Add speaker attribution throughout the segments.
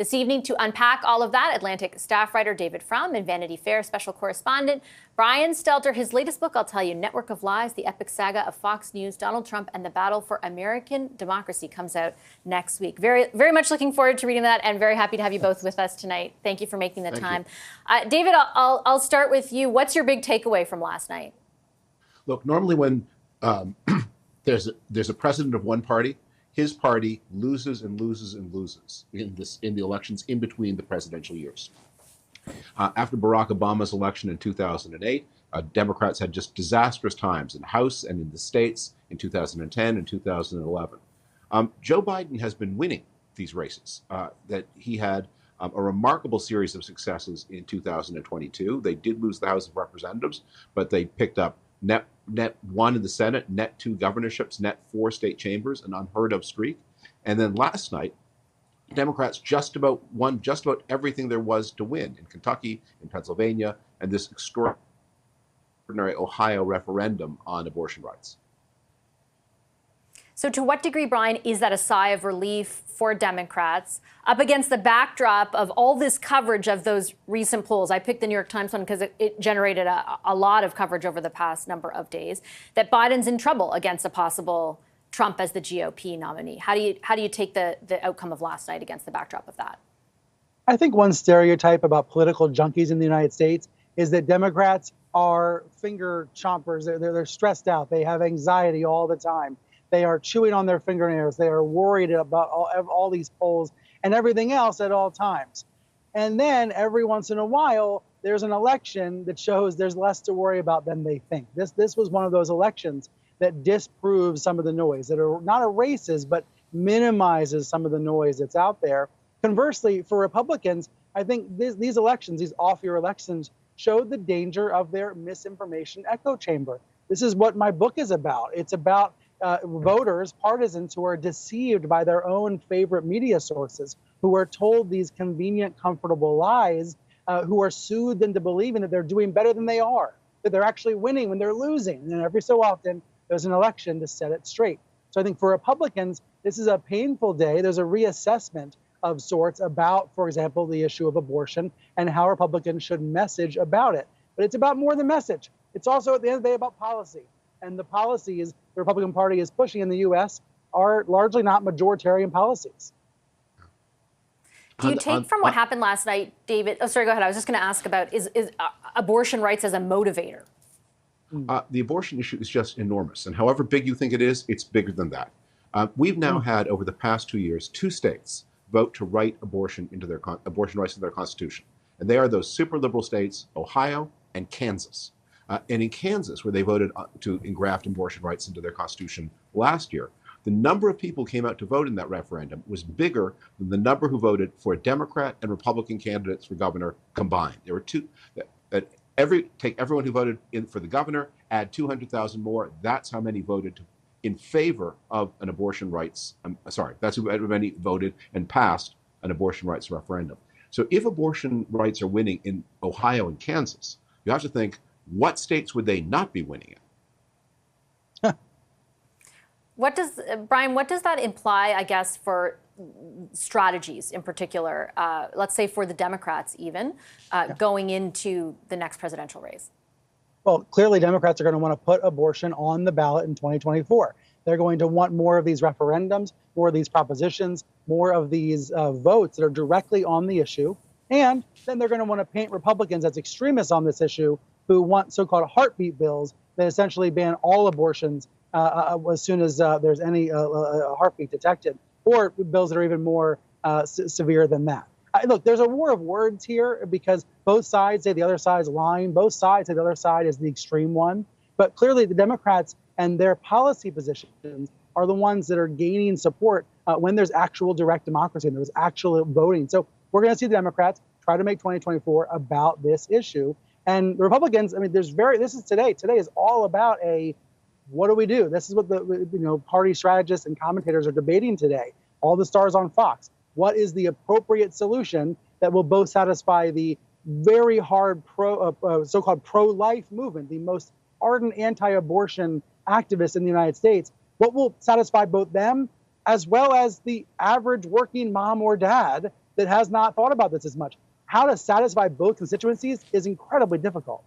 Speaker 1: This evening, to unpack all of that, Atlantic staff writer David Frum and Vanity Fair special correspondent Brian Stelter. His latest book, I'll tell you, Network of Lies, the epic saga of Fox News, Donald Trump, and the battle for American democracy, comes out next week. Very, very much looking forward to reading that, and very happy to have you both with us tonight. Thank you for making the time. David, I'll start with you. What's your big takeaway from last night?
Speaker 2: Look, normally when there's a president of one party, his party loses and loses and loses in the elections in between the presidential years. After Barack Obama's election in 2008, Democrats had just disastrous times in the House and in the states in 2010 and 2011. Joe Biden has been winning these races. That he had a remarkable series of successes in 2022. They did lose the House of Representatives, but they picked up net 1 in the Senate, net 2 governorships, net 4 state chambers, an unheard of streak. And then last night, Democrats just about won just about everything there was to win in Kentucky, in Pennsylvania, and this extraordinary Ohio referendum on abortion rights.
Speaker 1: So to what degree, Brian, is that a sigh of relief for Democrats up against the backdrop of all this coverage of those recent polls? I picked the New York Times one because it generated a lot of coverage over the past number of days, that Biden's in trouble against a possible Trump as the GOP nominee. How do you take the outcome of last night against the backdrop of that?
Speaker 3: I think one stereotype about political junkies in the United States is that Democrats are finger chompers. They're stressed out. They have anxiety all the time. They are chewing on their fingernails. They are worried about all these polls and everything else at all times. And then every once in a while, there's an election that shows there's less to worry about than they think. This was one of those elections that disproves some of the noise, that are not erases, but minimizes some of the noise that's out there. Conversely, for Republicans, I think these elections, these off-year elections, showed the danger of their misinformation echo chamber. This is what my book is about. It's about voters, partisans who are deceived by their own favorite media sources, who are told these convenient, comfortable lies, who are soothed into believing that they're doing better than they are, that they're actually winning when they're losing. And every so often, there's an election to set it straight. So I think for Republicans, this is a painful day. There's a reassessment of sorts about, for example, the issue of abortion and how Republicans should message about it. But it's about more than message. It's also, at the end of the day, about policy. And the policies the Republican Party is pushing in the U.S. are largely not majoritarian policies.
Speaker 1: Do you take from what happened last night, David? Oh, sorry, go ahead. I was just going to ask about is abortion rights as a motivator?
Speaker 2: The abortion issue is just enormous. And however big you think it is, it's bigger than that. We've now had, over the past 2 years, 2 states vote to write abortion rights into their constitution. And they are those super liberal states, Ohio and Kansas. And in Kansas, where they voted to engraft abortion rights into their constitution last year, the number of people who came out to vote in that referendum was bigger than the number who voted for Democrat and Republican candidates for governor combined. There were two. Take everyone who voted for the governor, add 200,000 more. That's how many voted in favor of an abortion rights. That's how many voted and passed an abortion rights referendum. So if abortion rights are winning in Ohio and Kansas, you have to think, what states would they not be winning in?
Speaker 1: Brian, what does that imply, I guess, for strategies in particular, let's say for the Democrats even, going into the next presidential race?
Speaker 3: Well, clearly Democrats are going to want to put abortion on the ballot in 2024. They're going to want more of these referendums, more of these propositions, more of these votes that are directly on the issue. And then they're going to want to paint Republicans as extremists on this issue who want so-called heartbeat bills that essentially ban all abortions as soon as there's any heartbeat detected, or bills that are even more severe than that. Look, there's a war of words here because both sides say the other side's lying. Both sides say the other side is the extreme one. But clearly the Democrats and their policy positions are the ones that are gaining support when there's actual direct democracy and there's actual voting. So we're going to see the Democrats try to make 2024 about this issue. And the Republicans, I mean, this is today. Today is all about what do we do? This is what the party strategists and commentators are debating today. All the stars on Fox. What is the appropriate solution that will both satisfy the very hard so-called pro-life movement, the most ardent anti-abortion activists in the United States? What will satisfy both them as well as the average working mom or dad that has not thought about this as much. How to satisfy both constituencies is incredibly difficult.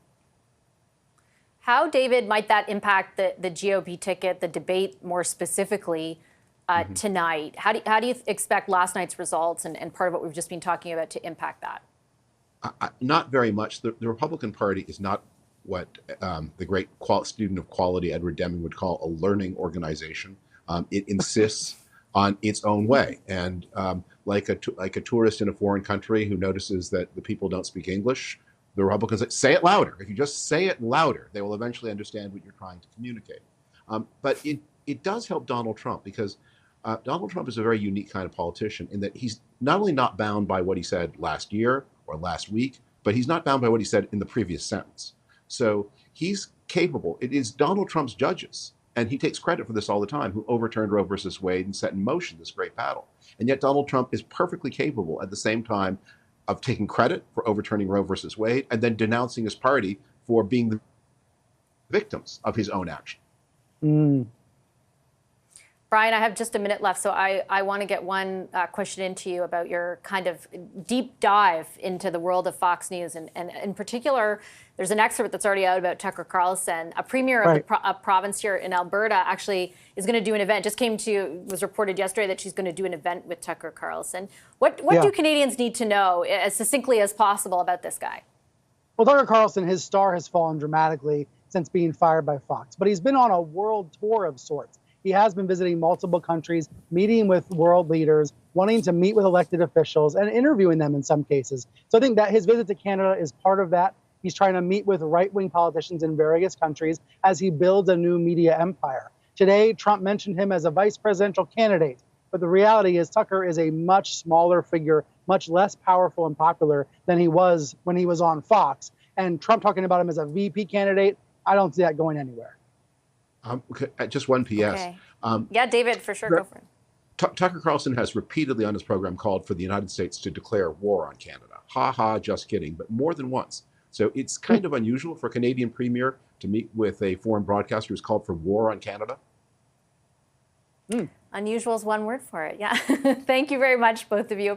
Speaker 1: How, David, might that impact the GOP ticket, the debate more specifically tonight? How do you expect last night's results and part of what we've just been talking about to impact that?
Speaker 2: Not very much. The Republican Party is not what the great student of quality Edward Deming would call a learning organization. It insists on its own way, and like a tourist in a foreign country who notices that the people don't speak English, the Republicans say it louder. If you just say it louder, they will eventually understand what you're trying to communicate. But it does help Donald Trump, because Donald Trump is a very unique kind of politician in that he's not only not bound by what he said last year or last week, but he's not bound by what he said in the previous sentence. So he's capable. It is Donald Trump's judges, and he takes credit for this all the time, who overturned Roe versus Wade and set in motion this great battle. And yet Donald Trump is perfectly capable at the same time of taking credit for overturning Roe versus Wade and then denouncing his party for being the victims of his own action.
Speaker 1: Brian, I have just a minute left, so I want to get one question into you about your kind of deep dive into the world of Fox News. And in particular, there's an excerpt that's already out about Tucker Carlson. A premier of a province here in Alberta actually is going to do an event. Was reported yesterday that she's going to do an event with Tucker Carlson. What do Canadians need to know as succinctly as possible about this guy?
Speaker 3: Well, Tucker Carlson, his star has fallen dramatically since being fired by Fox, but he's been on a world tour of sorts. He has been visiting multiple countries, meeting with world leaders, wanting to meet with elected officials and interviewing them in some cases. So I think that his visit to Canada is part of that. He's trying to meet with right-wing politicians in various countries as he builds a new media empire. Today, Trump mentioned him as a vice presidential candidate, but the reality is Tucker is a much smaller figure, much less powerful and popular than he was when he was on Fox. And Trump talking about him as a VP candidate, I don't see that going anywhere.
Speaker 2: Just one PS.
Speaker 1: Okay. Yeah, David, for sure, go for it.
Speaker 2: Tucker Carlson has repeatedly on his program called for the United States to declare war on Canada. Ha ha, just kidding, but more than once. So it's kind of unusual for a Canadian premier to meet with a foreign broadcaster who's called for war on Canada.
Speaker 1: Unusual is one word for it, yeah. Thank you very much, both of you.